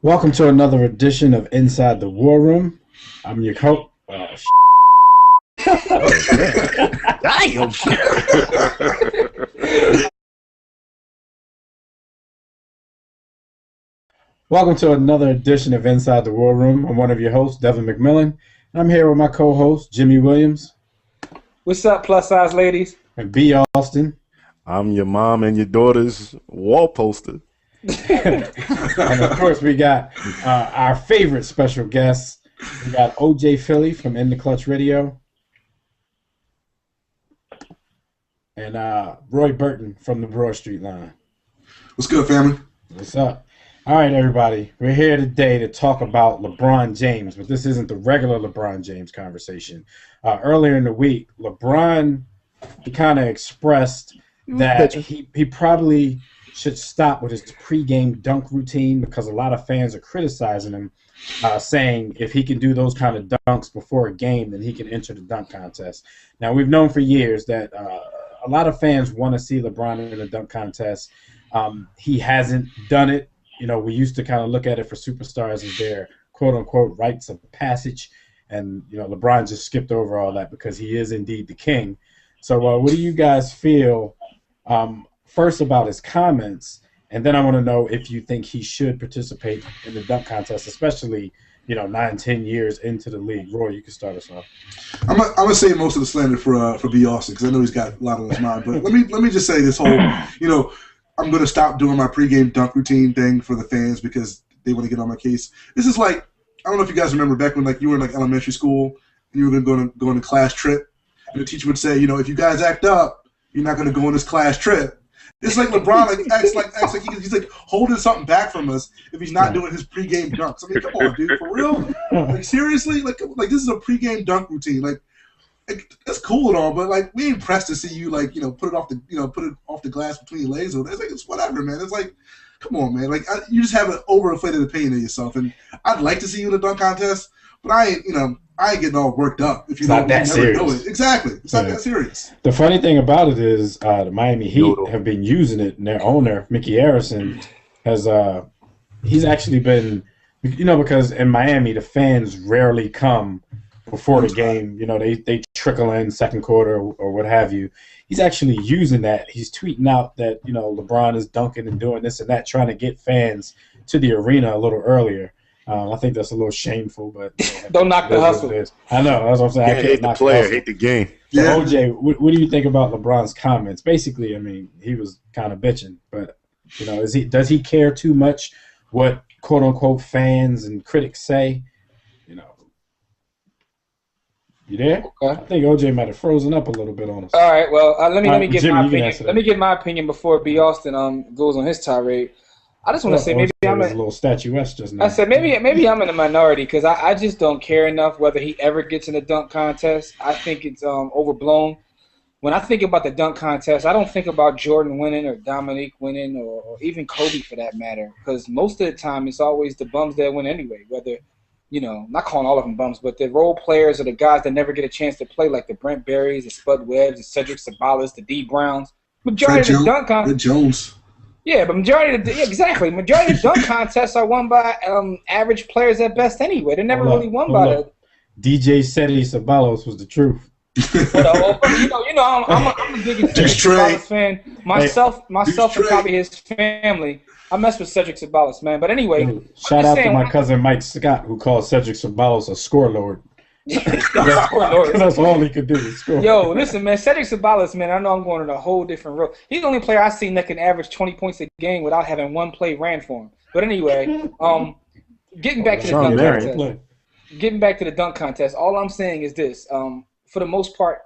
Welcome to another edition of Inside the War Room. I'm your host. Damn. Welcome to another edition of Inside the War Room. I'm one of your hosts, Devin McMillan. I'm here with my co-host, Jimmy Williams. What's up, plus size ladies? And B. Austin. I'm your mom and your daughter's wall poster. And of course, we got our favorite special guest. We got OJ Philly from In the Clutch Radio. And Roy Burton from the Broad Street Line. What's good, family? What's up? All right, everybody. We're here today to talk about LeBron James, but this isn't the regular LeBron James conversation. Earlier in the week, LeBron, he kind of expressed that he probably should stop with his pregame dunk routine because a lot of fans are criticizing him, saying if he can do those kind of dunks before a game, then he can enter the dunk contest. Now, we've known for years that a lot of fans want to see LeBron in a dunk contest. He hasn't done it. You know, we used to kind of look at it for superstars as their quote-unquote rites of passage. And, you know, LeBron just skipped over all that because he is indeed the king. So what do you guys feel, first about his comments, and then I want to know if you think he should participate in the dunk contest, especially, 9-10 years into the league. Roy, you can start us off. I'm gonna say most of the slander for B. Austin because I know he's got a lot on his mind. But let me just say this whole, I'm going to stop doing my pregame dunk routine thing for the fans because they want to get on my case. This is like, I don't know if you guys remember back when you were in elementary school and you were going to go on a class trip and the teacher would say, if you guys act up, you're not going to go on this class trip. It's like LeBron acts like he's holding something back from us if he's not doing his pregame dunks. I mean, come on, dude, for real? Like seriously? Like this is a pregame dunk routine. Like it's cool and all, but we ain't pressed to see you put it off the glass between your legs. It's whatever, man. It's like, come on, man. You just have an overinflated opinion of yourself, and I'd like to see you in a dunk contest, but I ain't getting all worked up if you don't never know it. Exactly, it's not that serious. The funny thing about it is the Miami Heat have been using it, and their owner Mickey Arison has he's actually been because in Miami the fans rarely come before the game, they trickle in second quarter or what have you. He's actually using that. He's tweeting out that, LeBron is dunking and doing this and that, trying to get fans to the arena a little earlier. I think that's a little shameful, but don't knock the hustle. I know. That's what I'm saying. Yeah, I hate the player, hate the game. So, yeah. OJ, what do you think about LeBron's comments? Basically, I mean, he was kind of bitching, but does he care too much what quote unquote fans and critics say? You there? Okay. I think OJ might have frozen up a little bit on us. All right. Well, let me give Jimmy, my opinion. Let me give my opinion before B. Austin goes on his tirade. I just want to say maybe I'm a little statuesque just now. I said maybe I'm in the minority because I just don't care enough whether he ever gets in a dunk contest. I think it's overblown. When I think about the dunk contest, I don't think about Jordan winning or Dominique winning or even Kobe for that matter, because most of the time it's always the bums that win anyway. Whether not calling all of them bums, but the role players are the guys that never get a chance to play, like the Brent Berries, the Spud Webbs, the Cedric Sabalas, the D Browns. Majority of the dunk contest. Jones. Yeah, but majority of the dunk contests are won by average players at best anyway. They're never really won by the DJ Cedric Sabalas was the truth. I'm a big Cedric Sabalas fan. Myself and probably his family. I mess with Cedric Sabalas, man. But anyway, shout out to my cousin Mike Scott, who calls Cedric Sabalas a score lord. That's all he could do is score. Yo, listen, man, Cedric Sabalas, man, I know I'm going on a whole different road. He's the only player I've seen that can average 20 points a game without having one play ran for him. But anyway, getting back to the dunk contest, all I'm saying is this. For the most part,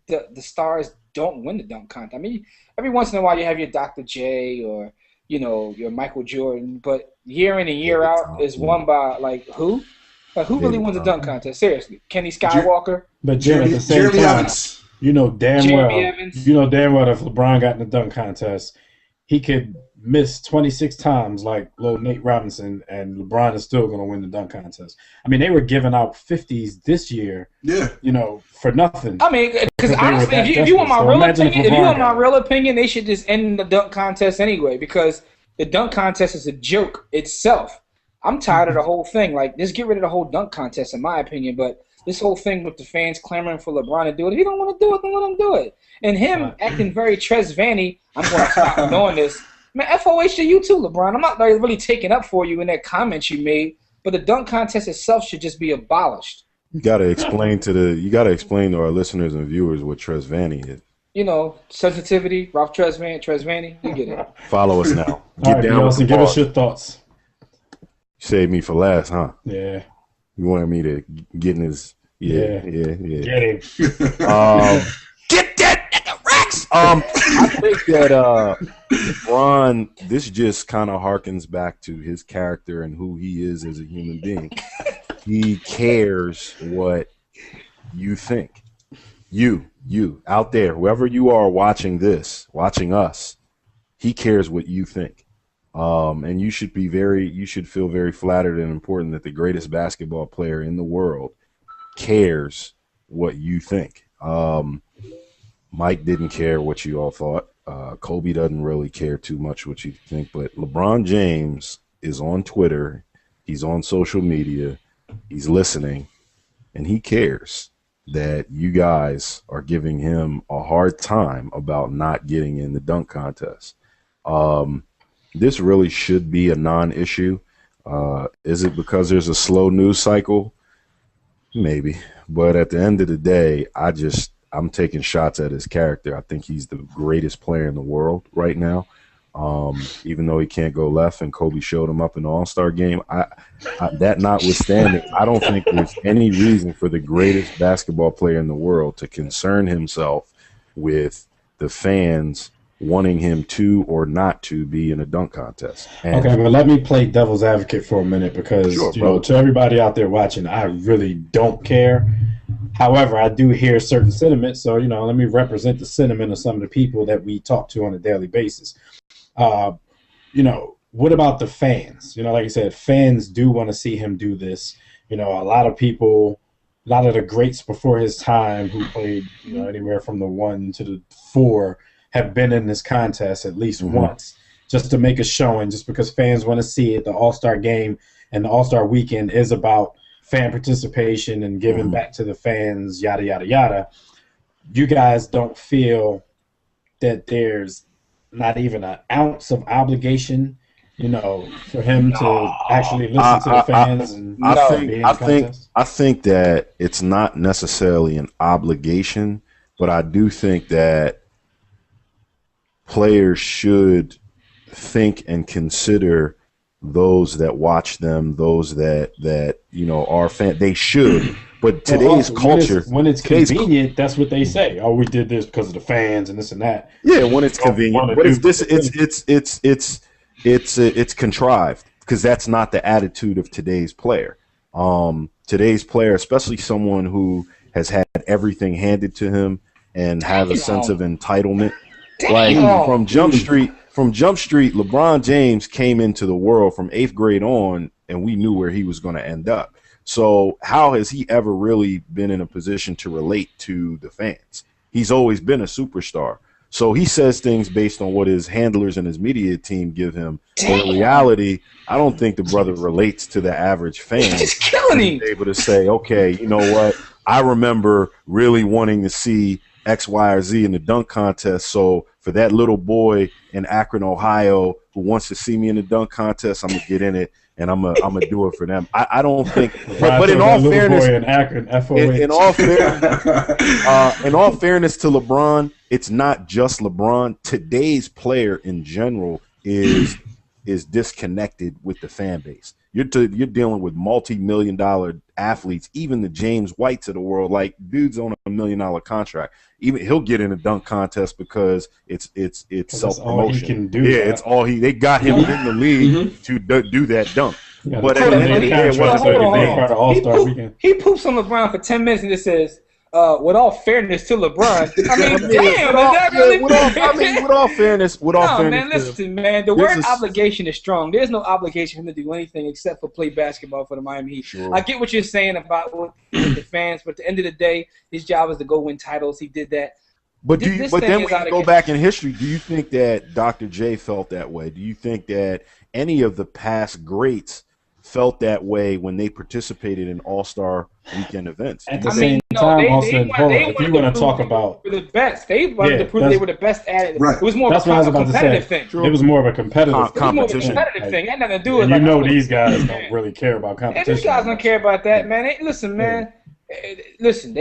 the stars don't win the dunk contest. I mean, every once in a while you have your Dr. J or your Michael Jordan, but year in and year out is won by who? Who really wins a dunk contest? Seriously, Kenny Skywalker. But Jim, at the same time, Evans. Damn well if LeBron got in the dunk contest, he could miss 26 times like little Nate Robinson, and LeBron is still going to win the dunk contest. I mean, they were giving out 50s this year, for nothing. I mean, because honestly, if you want my real opinion, they should just end the dunk contest anyway, because the dunk contest is a joke itself. I'm tired of the whole thing. Like, just get rid of the whole dunk contest, in my opinion. But this whole thing with the fans clamoring for LeBron to do it, if he don't want to do it, then let him do it. And him acting very Trez Vanny, I'm going to stop doing this. Man, FOH to you too, LeBron. I'm not really taking up for you in that comment you made, but the dunk contest itself should just be abolished. You gotta explain to our listeners and viewers what Trez Vanny is. You know, sensitivity, Ralph Trez Vanny, you get it. Follow us now. Get down with the give us your thoughts. Save me for last, huh? Yeah. You wanted me to get in his yeah. Get him. Get that nigga Rex. I think that LeBron, this just kind of harkens back to his character and who he is as a human being. He cares what you think. You out there, whoever you are watching us, he cares what you think. And you should feel very flattered and important that the greatest basketball player in the world cares what you think. Mike didn't care what you all thought. Kobe doesn't really care too much what you think, but LeBron James is on Twitter. He's on social media. He's listening, and he cares that you guys are giving him a hard time about not getting in the dunk contest. This really should be a non-issue. Is it because there's a slow news cycle? Maybe. But at the end of the day, I'm taking shots at his character. I think he's the greatest player in the world right now. Even though he can't go left and Kobe showed him up in the All-Star game, that notwithstanding, I don't think there's any reason for the greatest basketball player in the world to concern himself with the fans wanting him to or not to be in a dunk contest. And okay, but let me play devil's advocate for a minute because, to everybody out there watching, I really don't care. However, I do hear certain sentiments, so, let me represent the sentiment of some of the people that we talk to on a daily basis. What about the fans? Like I said, fans do want to see him do this. A lot of people, a lot of the greats before his time who played, anywhere from the 1 to the 4 have been in this contest at least once just to make a showing, just because fans want to see it. The All-Star game and the All-Star weekend is about fan participation and giving back to the fans, yada, yada, yada. You guys don't feel that there's not even an ounce of obligation, for him to actually listen to the fans? I think that it's not necessarily an obligation, but I do think that players should think and consider those that watch them, those that are fans. They should. But today's culture, when it's convenient, that's what they say. Oh, we did this because of the fans and this and that. Yeah, when it's convenient, but it's contrived because that's not the attitude of today's player. Today's player, especially someone who has had everything handed to him and has a sense of entitlement. Like from Jump Street, LeBron James came into the world from 8th grade on, and we knew where he was going to end up. So how has he ever really been in a position to relate to the fans? He's always been a superstar. So he says things based on what his handlers and his media team give him. But in reality, I don't think the brother relates to the average fan. He's killing him. Able to say, okay, you know what? I remember really wanting to see X, Y, or Z in the dunk contest. So for that little boy in Akron, Ohio, who wants to see me in the dunk contest, I'm gonna get in it and I'm gonna do it for them. I don't think, but in all fairness, in all fairness to LeBron, it's not just LeBron. Today's player in general is disconnected with the fan base. You're dealing with multi-million-dollar athletes, even the James Whites of the world. Like, dude's on $1 million contract. Even he'll get in a dunk contest because it's self-promotion. It's all they got him in the league to do that dunk. But at the end of the day, he poops on LeBron for 10 minutes and just says, with all fairness to LeBron, with all fairness, man, listen, man. The word obligation is strong. There's no obligation for him to do anything except for play basketball for the Miami Heat. Sure. I get what you're saying about the fans, but at the end of the day, his job is to go win titles. He did that. But then when you go back in history, do you think that Dr. J felt that way? Do you think that any of the past greats felt that way when they participated in All-Star Weekend events. At the same time, Austin, if you want to talk about the best, they wanted to prove they were the best at it. Right. It was more of a competitive thing. It was more of a competitive competition. It had nothing to do with. You know, these guys don't really care about competition. These guys don't care about that, man. Listen, man. Listen,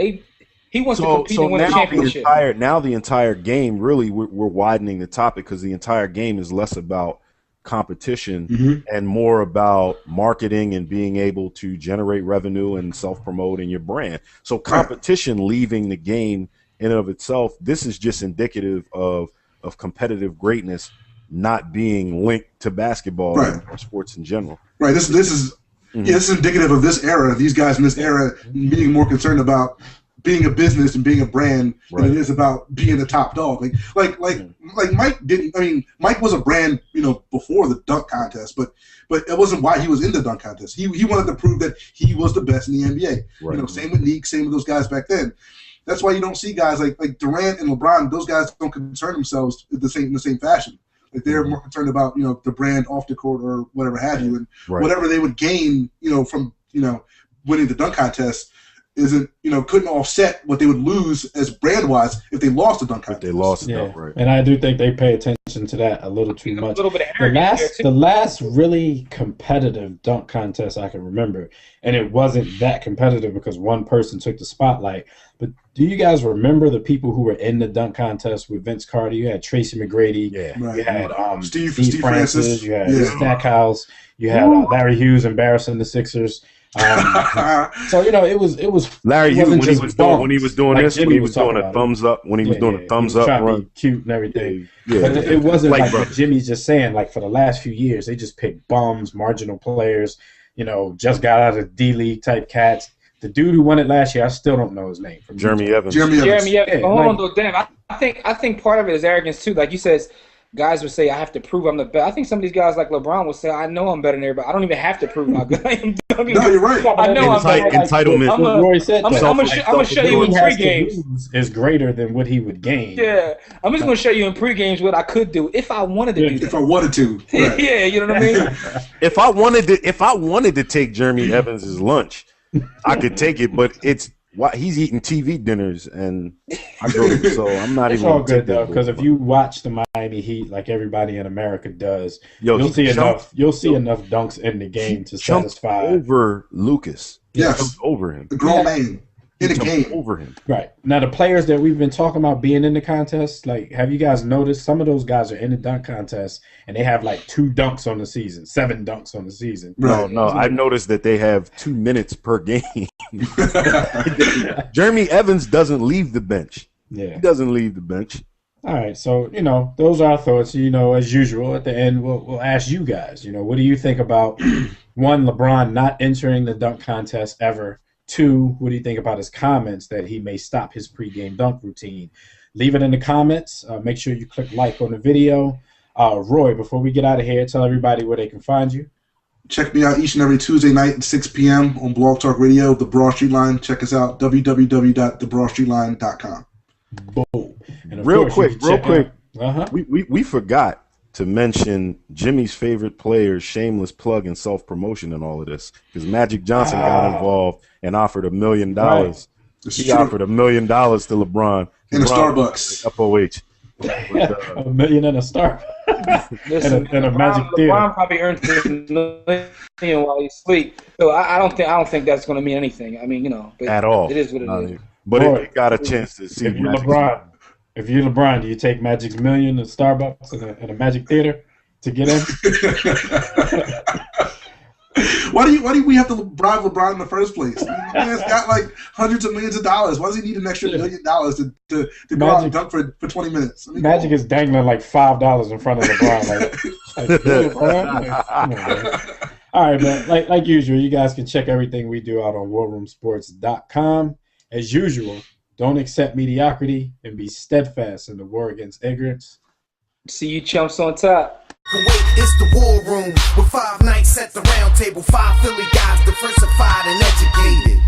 he wants to compete and win a championship. Now the entire game, really, we're widening the topic because the entire game is less about competition and more about marketing and being able to generate revenue and self-promote in your brand. So competition leaving the game in and of itself, this is just indicative of competitive greatness not being linked to basketball or sports in general. Right. This is this is indicative of this era. These guys in this era being more concerned about being a business and being a brand than it is about being the top dog. Like Mike didn't. I mean, Mike was a brand, before the dunk contest, but it wasn't why he was in the dunk contest. He wanted to prove that he was the best in the NBA. Right. Same with Neek, same with those guys back then. That's why you don't see guys like Durant and LeBron. Those guys don't concern themselves in the same fashion. Like they're more concerned about the brand off the court or whatever have you, and whatever they would gain from winning the dunk contest isn't couldn't offset what they would lose as brand wise if they lost the dunk contest. If they lost the dunk, right? And I do think they pay attention to that a little too much. A little bit of the last really competitive dunk contest I can remember, and it wasn't that competitive because one person took the spotlight. But do you guys remember the people who were in the dunk contest with Vince Carter? You had Tracy McGrady. Right. You had Steve Francis. You had Stackhouse. You had Larry Hughes embarrassing the Sixers. So it was Larry Hughes when he was doing a thumbs up trying to be cute and everything. But it wasn't like what Jimmy's just saying. Like for the last few years, they just picked bums, marginal players. Just got out of D League type cats. The dude who won it last year, I still don't know his name. Jeremy Evans. Jeremy Evans. Yeah, hold on, though, damn. I think part of it is arrogance too. Like you said, guys would say, I have to prove I'm the best. I think some of these guys like LeBron would say, I know I'm better than everybody. I don't even have to prove how good I am. No, you're right. I know I'm better. Entitlement. Roy said that. I'm going to show you in pre-games. Is greater than what he would gain. Yeah. I'm just going to show you in pre-games what I could do if I wanted to do that. If I wanted to. Right. Yeah, you know what I mean? If I wanted to take Jeremy Evans' lunch, I could take it, but he's eating TV dinners, and I go, so I'm not even. It's all good though, because if you watch the Miami Heat like everybody in America does, you'll see enough dunks in the game to satisfy. Over Lucas, yes, over him, the grown man in the game, over him. Right now, the players that we've been talking about being in the contest, like, have you guys noticed some of those guys are in the dunk contest and they have like 2 dunks on the season, 7 dunks on the season? Right. No, I've noticed that they have 2 minutes per game. Jeremy Evans doesn't leave the bench. Yeah, he doesn't leave the bench. All right, so those are our thoughts. As usual, at the end we'll ask you guys. What do you think about one, LeBron not entering the dunk contest ever? 2, what do you think about his comments that he may stop his pregame dunk routine? Leave it in the comments. Make sure you click like on the video. Roy, before we get out of here, tell everybody where they can find you. Check me out each and every Tuesday night at 6 p.m. on Blog Talk Radio, The Broad Street Line. Check us out, www.thebroadstreetline.com. Boom. And real quick. We forgot to mention Jimmy's favorite players, shameless plug and self-promotion and all of this, because Magic Johnson got involved and offered $1 million. Right. He offered $1 million to LeBron. In a Starbucks. FOH. $1 million in a Starbucks. in a Magic Theater. LeBron probably earned $1 million while he sleep. So I don't think that's going to mean anything. I mean, at all. It is what it is. But it got a chance to see. If you're LeBron, do you take Magic's $1 million at Starbucks in a Magic Theater to get in? Why do we have to bribe LeBron in the first place? The man's got like hundreds of millions of dollars. Why does he need an extra $1 million to go out and dunk for 20 minutes? Magic is dangling like $5 in front of LeBron. All right, man. Like usual, you guys can check everything we do out on warroomsports.com. As usual, don't accept mediocrity and be steadfast in the war against ignorance. See you chumps on top. Kuwait is the war room with 5 nights at the round table. 5 Philly guys diversified and educated.